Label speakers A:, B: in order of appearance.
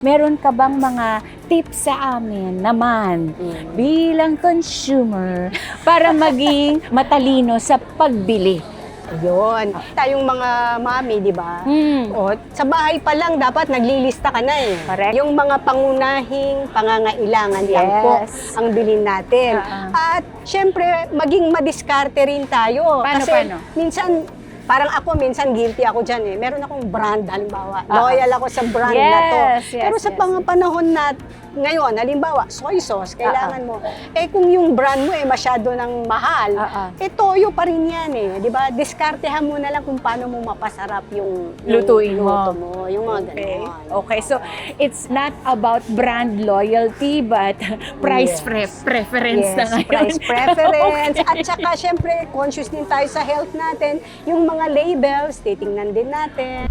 A: Meron ka bang mga tips sa amin naman bilang consumer para maging matalino sa pagbili?
B: Ayun. Tayong mga mami, di ba? O, sa bahay pa lang dapat naglilista ka na eh.
A: Correct.
B: Yung mga pangunahing pangangailangan lang po
A: Yes.
B: ang bilhin natin. At syempre, maging madiskarte rin tayo.
A: Paano,
B: Kasi
A: paano?
B: minsan, parang ako minsan guilty ako dyan eh. Meron akong brand, halimbawa. Loyal ako sa brand na to.
A: Yes, yes,
B: Pero sa
A: yes.
B: panahon na ngayon, halimbawa, soy sauce, kailangan mo. Eh kung yung brand mo eh masyado ng mahal, eh toyo pa rin yan eh. Di ba? Diskartehan mo na lang kung paano mo mapasarap yung
A: Lutuin mo.
B: luto mo. Yung mga ganon.
A: Okay, so it's not about brand loyalty but price preference na ngayon.
B: Price preference.
A: Okay.
B: At saka, syempre, conscious din tayo sa health natin. Yung mga labels, titingnan din natin.